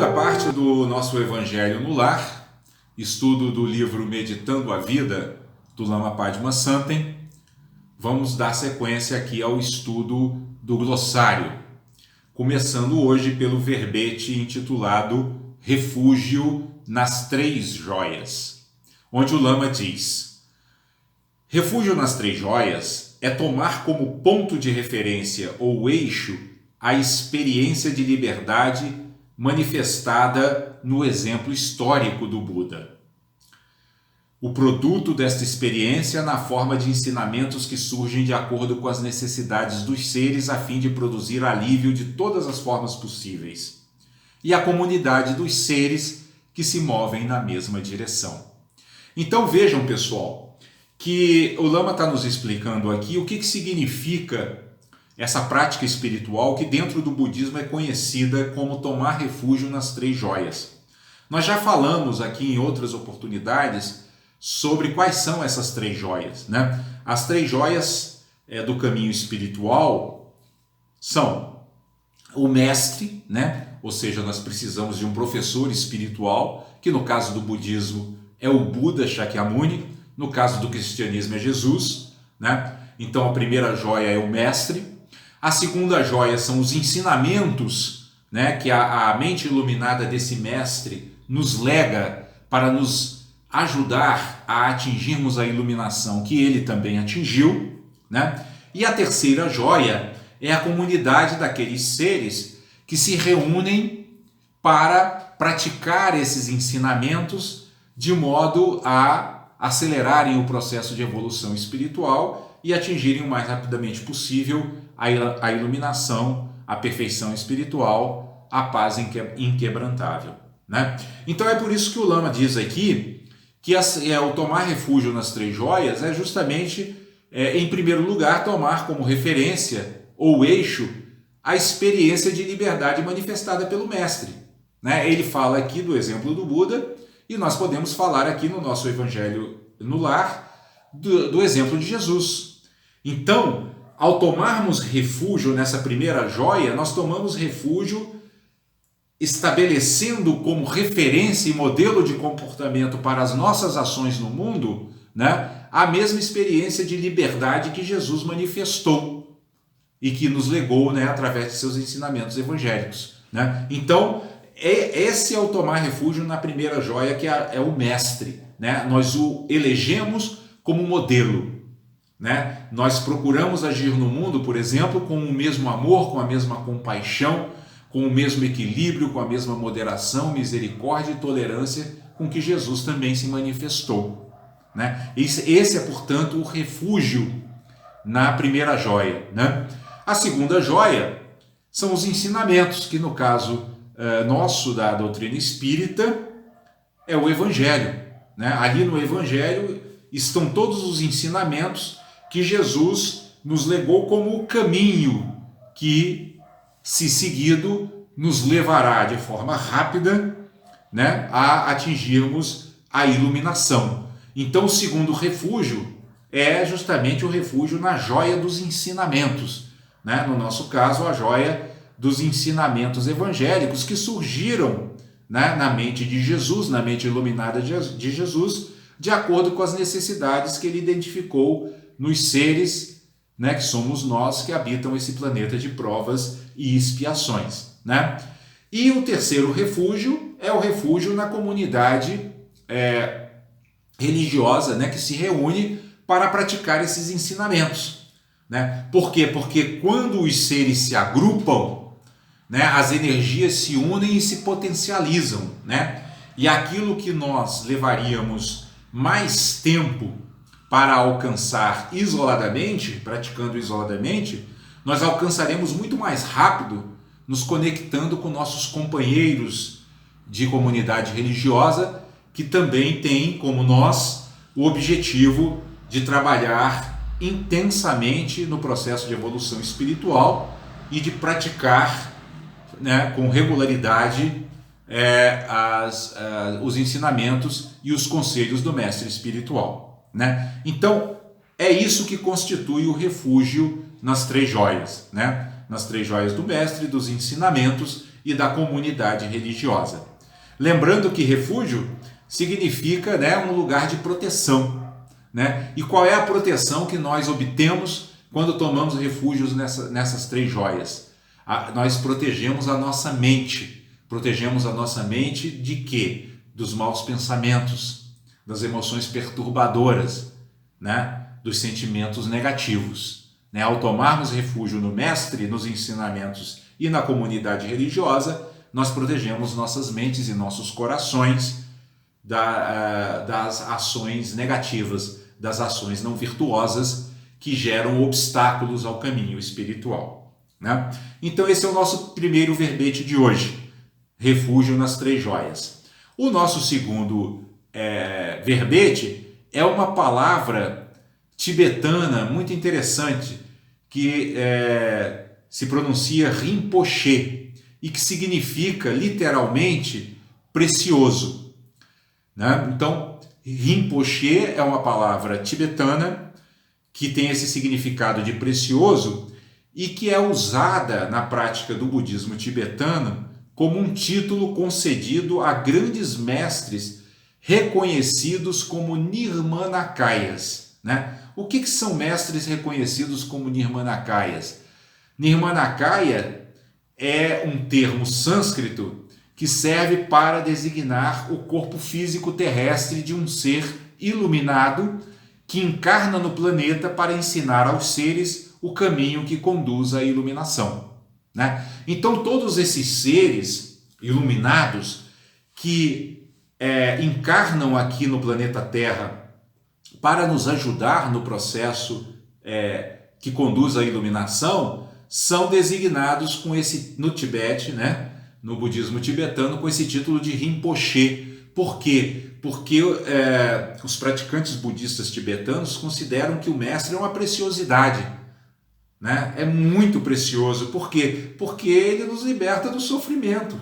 Segunda parte do nosso Evangelho no Lar, estudo do livro Meditando a Vida, do Lama Padma Santen. Vamos dar sequência aqui ao estudo do glossário, começando hoje pelo verbete intitulado Refúgio nas Três Joias, onde o Lama diz: refúgio nas três joias é tomar como ponto de referência ou eixo a experiência de liberdade manifestada no exemplo histórico do Buda. O produto desta experiência na forma de ensinamentos que surgem de acordo com as necessidades dos seres a fim de produzir alívio de todas as formas possíveis. E a comunidade dos seres que se movem na mesma direção. Então vejam, pessoal, que o Lama está nos explicando aqui o que significa essa prática espiritual que dentro do budismo é conhecida como tomar refúgio nas três joias. Nós já falamos aqui em outras oportunidades sobre quais são essas três joias, né? As três joias do caminho espiritual são o mestre, né? Ou seja, nós precisamos de um professor espiritual, que no caso do budismo é o Buda Shakyamuni, no caso do cristianismo é Jesus, né? Então a primeira joia é o mestre. A segunda joia são os ensinamentos, né, que a mente iluminada desse mestre nos lega para nos ajudar a atingirmos a iluminação que ele também atingiu, né? E a terceira joia é a comunidade daqueles seres que se reúnem para praticar esses ensinamentos de modo a acelerarem o processo de evolução espiritual e atingirem o mais rapidamente possível a iluminação, a perfeição espiritual, a paz inquebrantável, né? Então é por isso que o Lama diz aqui que o tomar refúgio nas três joias é justamente, em primeiro lugar, tomar como referência ou eixo a experiência de liberdade manifestada pelo mestre, né? Ele fala aqui do exemplo do Buda e nós podemos falar aqui no nosso Evangelho no Lar do exemplo de Jesus. Então, ao tomarmos refúgio nessa primeira joia, nós tomamos refúgio estabelecendo como referência e modelo de comportamento para as nossas ações no mundo, né, a mesma experiência de liberdade que Jesus manifestou e que nos legou, né, através de seus ensinamentos evangélicos, né? Então, esse é o tomar refúgio na primeira joia, que é o mestre, né? Nós o elegemos como modelo, né? Nós procuramos agir no mundo, por exemplo, com o mesmo amor, com a mesma compaixão, com o mesmo equilíbrio, com a mesma moderação, misericórdia e tolerância com que Jesus também se manifestou, né? Esse é, portanto, o refúgio na primeira joia, né? A segunda joia são os ensinamentos, que no caso nosso da doutrina espírita é o Evangelho, né? Ali no Evangelho estão todos os ensinamentos que Jesus nos legou como o caminho que, se seguido, nos levará de forma rápida, né, a atingirmos a iluminação. Então, o segundo refúgio é justamente o refúgio na joia dos ensinamentos, né? No nosso caso, a joia dos ensinamentos evangélicos que surgiram, né, na mente de Jesus, na mente iluminada de Jesus, de acordo com as necessidades que ele identificou nos seres, né, que somos nós que habitam esse planeta de provas e expiações, né? E o terceiro refúgio é o refúgio na comunidade religiosa, né, que se reúne para praticar esses ensinamentos, né? Por quê? Porque quando os seres se agrupam, né, as energias se unem e se potencializam, né? E aquilo que nós levaríamos mais tempo para alcançar isoladamente, praticando isoladamente, nós alcançaremos muito mais rápido nos conectando com nossos companheiros de comunidade religiosa, que também têm, como nós, o objetivo de trabalhar intensamente no processo de evolução espiritual e de praticar, né, com regularidade os ensinamentos e os conselhos do mestre espiritual, né? Então, é isso que constitui o refúgio nas três joias, né? Nas três joias do mestre, dos ensinamentos e da comunidade religiosa. Lembrando que refúgio significa, né, um lugar de proteção, né? E qual é a proteção que nós obtemos quando tomamos refúgios nessas três joias? Nós protegemos a nossa mente. Protegemos a nossa mente de quê? Dos maus pensamentos, das emoções perturbadoras, né? Dos sentimentos negativos. Né? Ao tomarmos refúgio no Mestre, nos ensinamentos e na comunidade religiosa, nós protegemos nossas mentes e nossos corações das ações negativas, das ações não virtuosas que geram obstáculos ao caminho espiritual. Né? Então esse é o nosso primeiro verbete de hoje, refúgio nas três joias. O nosso segundo verbete é uma palavra tibetana muito interessante que se pronuncia Rinpoche e que significa literalmente precioso. Né? Então, Rinpoche é uma palavra tibetana que tem esse significado de precioso e que é usada na prática do budismo tibetano como um título concedido a grandes mestres reconhecidos como Nirmanakayas. Né? O que são mestres reconhecidos como Nirmanakayas? Nirmanakaya é um termo sânscrito que serve para designar o corpo físico terrestre de um ser iluminado que encarna no planeta para ensinar aos seres o caminho que conduz à iluminação. Né? Então, todos esses seres iluminados que encarnam aqui no planeta Terra para nos ajudar no processo que conduz à iluminação são designados com no Tibete, né? No budismo tibetano, com esse título de Rinpoche. Por quê? Porque os praticantes budistas tibetanos consideram que o mestre é uma preciosidade. Né? É muito precioso. Por quê? Porque ele nos liberta do sofrimento.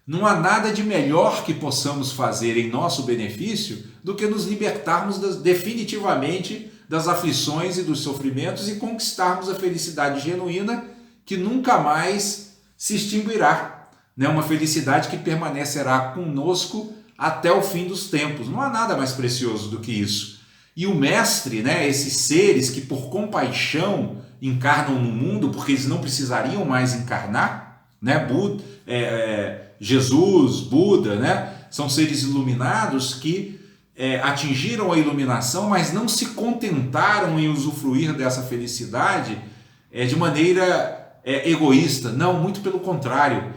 Não há nada de melhor que possamos fazer em nosso benefício do que nos libertarmos definitivamente das aflições e dos sofrimentos e conquistarmos a felicidade genuína que nunca mais se extinguirá. Né? Uma felicidade que permanecerá conosco até o fim dos tempos. Não há nada mais precioso do que isso. E o mestre, né, esses seres que por compaixão encarnam no mundo, porque eles não precisariam mais encarnar, né? Jesus, Buda, né? São seres iluminados que atingiram a iluminação, mas não se contentaram em usufruir dessa felicidade de maneira egoísta. Não, muito pelo contrário.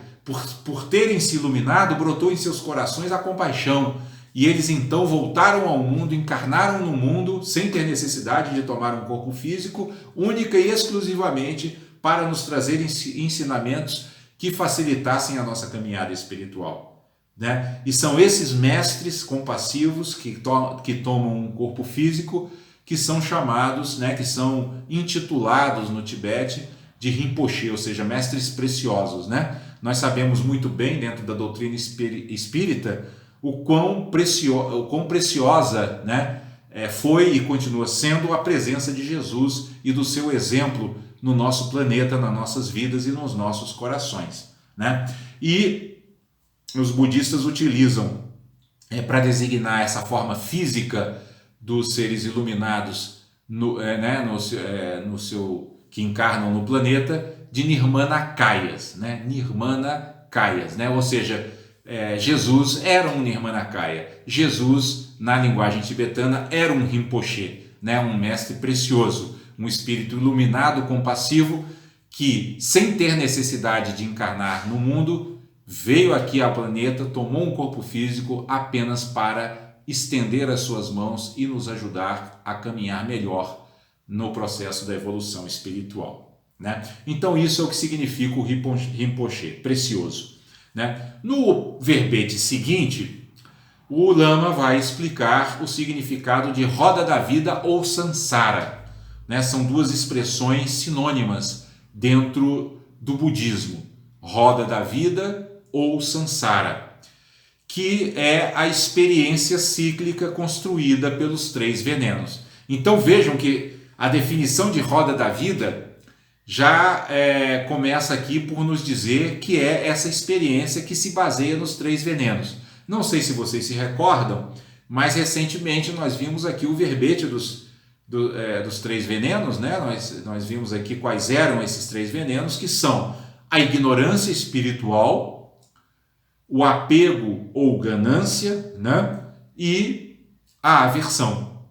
Por terem se iluminado, brotou em seus corações a compaixão. E eles então voltaram ao mundo, encarnaram no mundo, sem ter necessidade de tomar um corpo físico, única e exclusivamente para nos trazer ensinamentos que facilitassem a nossa caminhada espiritual. Né? E são esses mestres compassivos que tomam um corpo físico, que são chamados, né, que são intitulados no Tibete de Rinpoche, ou seja, mestres preciosos. Né? Nós sabemos muito bem, dentro da doutrina espírita, o quão preciosa, né, foi e continua sendo a presença de Jesus e do seu exemplo no nosso planeta, nas nossas vidas e nos nossos corações. Né? E os budistas utilizam, para designar essa forma física dos seres iluminados que encarnam no planeta, de Nirmanakayas. Né? Nirmanakayas, né? Ou seja, Jesus era um Nirmanakaya. Jesus, na linguagem tibetana, era um Rinpoche, né? Um mestre precioso, um espírito iluminado, compassivo, que, sem ter necessidade de encarnar no mundo, veio aqui ao planeta, tomou um corpo físico apenas para estender as suas mãos e nos ajudar a caminhar melhor no processo da evolução espiritual. Né? Então isso é o que significa o Rinpoche, precioso. Né? No verbete seguinte, o Lama vai explicar o significado de roda da vida ou samsara. Né? São duas expressões sinônimas dentro do budismo, roda da vida ou samsara, que é a experiência cíclica construída pelos três venenos. Então vejam que a definição de roda da vida já começa aqui por nos dizer que é essa experiência que se baseia nos 3 venenos. Não sei se vocês se recordam, mas recentemente nós vimos aqui o verbete dos 3 venenos, né? Nós vimos aqui quais eram esses 3 venenos, que são a ignorância espiritual, o apego ou ganância, né? E a aversão,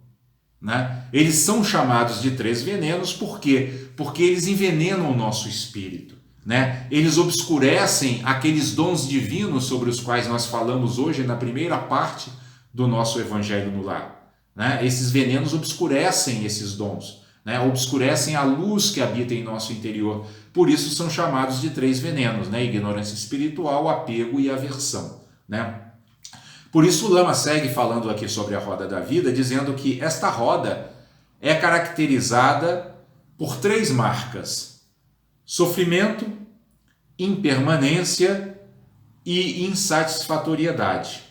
né? Eles são chamados de 3 venenos por quê? Porque eles envenenam o nosso espírito, né? Eles obscurecem aqueles dons divinos sobre os quais nós falamos hoje na primeira parte do nosso Evangelho no Lar, né? Esses venenos obscurecem esses dons, né? Obscurecem a luz que habita em nosso interior. Por isso são chamados de 3 venenos, né? Ignorância espiritual, apego e aversão, né? Por isso o Lama segue falando aqui sobre a roda da vida, dizendo que esta roda é caracterizada por 3 marcas: sofrimento, impermanência e insatisfatoriedade.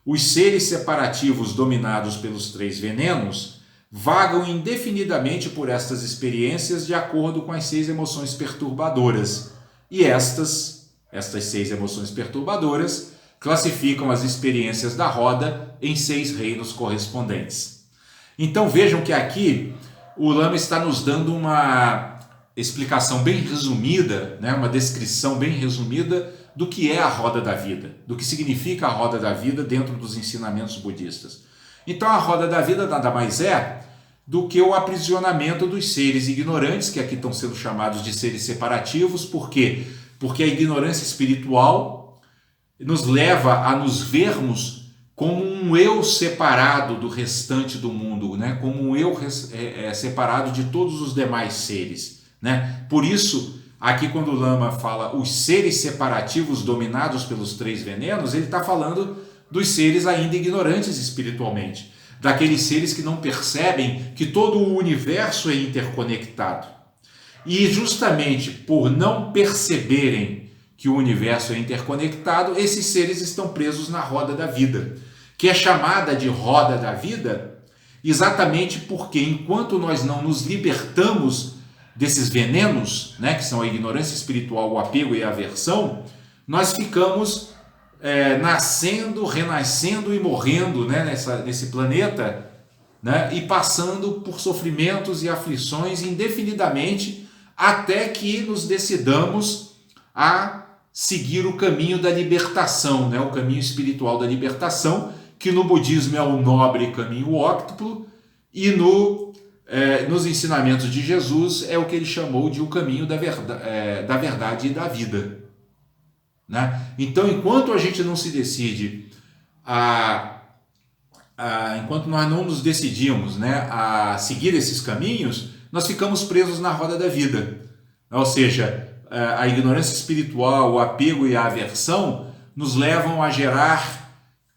Os seres separativos dominados pelos 3 venenos vagam indefinidamente por estas experiências de acordo com as 6 emoções perturbadoras. E estas 6 emoções perturbadoras classificam as experiências da roda em 6 reinos correspondentes. Então vejam que aqui o Lama está nos dando uma explicação bem resumida, né? Uma descrição bem resumida do que é a roda da vida, do que significa a roda da vida dentro dos ensinamentos budistas. Então a roda da vida nada mais é do que o aprisionamento dos seres ignorantes, que aqui estão sendo chamados de seres separativos. Por quê? Porque a ignorância espiritual nos leva a nos vermos como um eu separado do restante do mundo, né? Como um eu separado de todos os demais seres, né? Por isso, aqui quando o Lama fala os seres separativos dominados pelos 3 venenos, ele está falando dos seres ainda ignorantes espiritualmente, daqueles seres que não percebem que todo o universo é interconectado. E justamente por não perceberem que o universo é interconectado, esses seres estão presos na roda da vida, que é chamada de roda da vida exatamente porque enquanto nós não nos libertamos desses venenos, né, que são a ignorância espiritual, o apego e a aversão, nós ficamos nascendo, renascendo e morrendo, né, nesse planeta, né, e passando por sofrimentos e aflições indefinidamente até que nos decidamos a seguir o caminho da libertação, né, o caminho espiritual da libertação, que no budismo é o nobre caminho óctuplo, e nos ensinamentos de Jesus é o que ele chamou de o caminho da verdade e da vida, né? Então, enquanto a gente não se decide, enquanto nós não nos decidimos, né, a seguir esses caminhos, nós ficamos presos na roda da vida. Ou seja, a ignorância espiritual, o apego e a aversão nos levam a gerar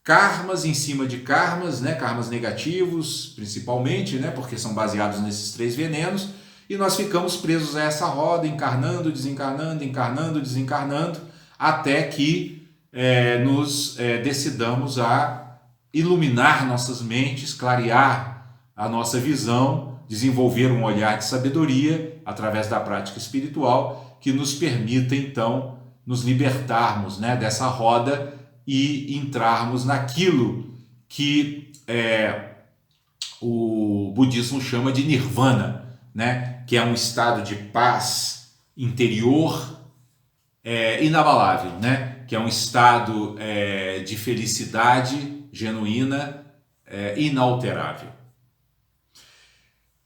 karmas em cima de karmas, né? Karmas negativos, principalmente, né? Porque são baseados nesses 3 venenos, e nós ficamos presos a essa roda, encarnando, desencarnando, encarnando, desencarnando, até que nos decidamos a iluminar nossas mentes, clarear a nossa visão, desenvolver um olhar de sabedoria através da prática espiritual que nos permita, então, nos libertarmos, né, dessa roda e entrarmos naquilo que o budismo chama de nirvana, né, que é um estado de paz interior inabalável, né, que é um estado de felicidade genuína, inalterável.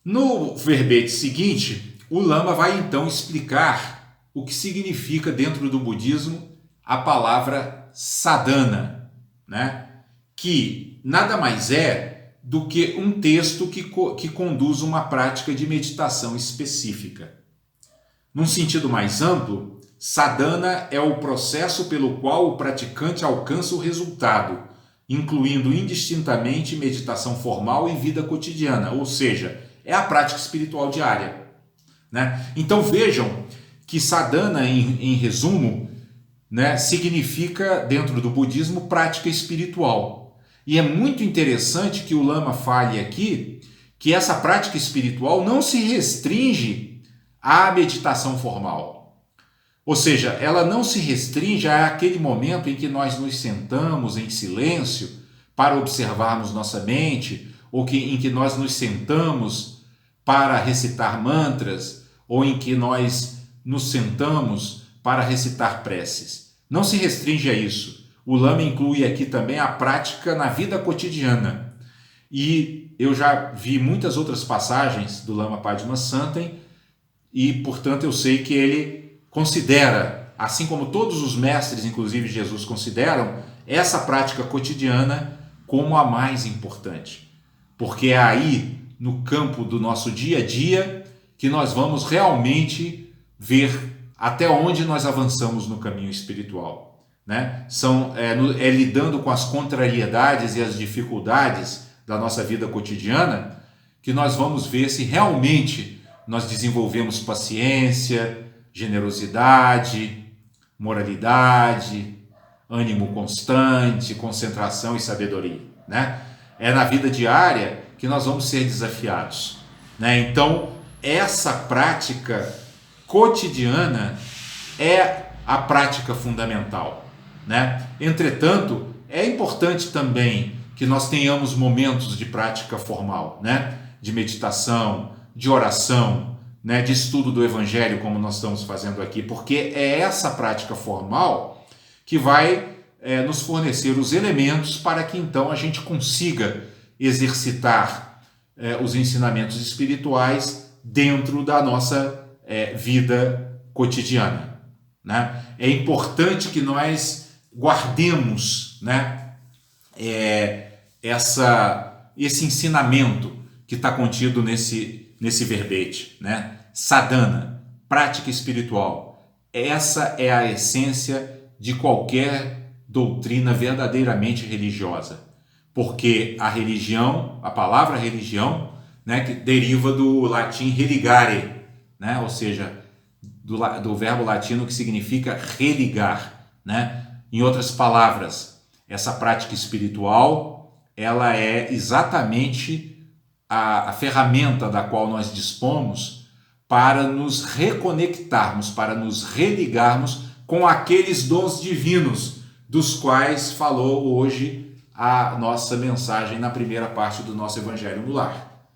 No verbete seguinte, o Lama vai então explicar o que significa dentro do budismo a palavra sadhana, né? Que nada mais é do que um texto que conduz uma prática de meditação específica. Num sentido mais amplo, sadhana é o processo pelo qual o praticante alcança o resultado, incluindo indistintamente meditação formal e vida cotidiana, ou seja, é a prática espiritual diária, né? Então vejam que sadhana, em resumo, né, significa, dentro do budismo, prática espiritual. E é muito interessante que o Lama fale aqui que essa prática espiritual não se restringe à meditação formal. Ou seja, ela não se restringe àquele momento em que nós nos sentamos em silêncio para observarmos nossa mente, ou em que nós nos sentamos para recitar mantras, ou em que nós nos sentamos para recitar preces. Não se restringe a isso. O Lama inclui aqui também a prática na vida cotidiana. E eu já vi muitas outras passagens do Lama Padmasambhava e, portanto, eu sei que ele considera, assim como todos os mestres, inclusive Jesus, consideram, essa prática cotidiana como a mais importante. Porque é aí, no campo do nosso dia a dia, que nós vamos realmente ver até onde nós avançamos no caminho espiritual, né? É lidando com as contrariedades e as dificuldades da nossa vida cotidiana que nós vamos ver se realmente nós desenvolvemos paciência, generosidade, moralidade, ânimo constante, concentração e sabedoria, né? É na vida diária que nós vamos ser desafiados, né? Então, essa prática cotidiana é a prática fundamental, né? Entretanto, é importante também que nós tenhamos momentos de prática formal, né? De meditação, de oração, né? De estudo do Evangelho, como nós estamos fazendo aqui, porque é essa prática formal que vai nos fornecer os elementos para que então a gente consiga exercitar os ensinamentos espirituais dentro da nossa vida cotidiana, né? É importante que nós guardemos, né, esse ensinamento que está contido nesse verbete, né? Sadhana, prática espiritual. Essa é a essência de qualquer doutrina verdadeiramente religiosa, porque a religião, a palavra religião, né, que deriva do latim religare, né, ou seja, do verbo latino que significa religar, né? Em outras palavras, essa prática espiritual, ela é exatamente a ferramenta da qual nós dispomos para nos reconectarmos, para nos religarmos com aqueles dons divinos dos quais falou hoje a nossa mensagem na primeira parte do nosso Evangelho no Lar,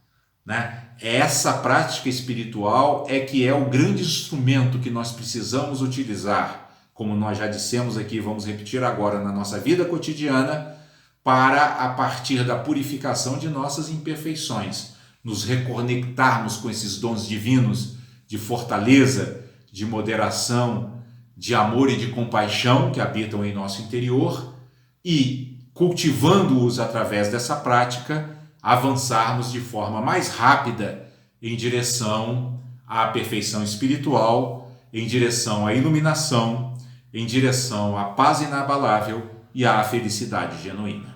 né? Essa prática espiritual é que é o grande instrumento que nós precisamos utilizar, como nós já dissemos aqui, vamos repetir agora na nossa vida cotidiana, para, a partir da purificação de nossas imperfeições, nos reconectarmos com esses dons divinos de fortaleza, de moderação, de amor e de compaixão que habitam em nosso interior e, cultivando-os através dessa prática, avançarmos de forma mais rápida em direção à perfeição espiritual, em direção à iluminação, em direção à paz inabalável e à felicidade genuína.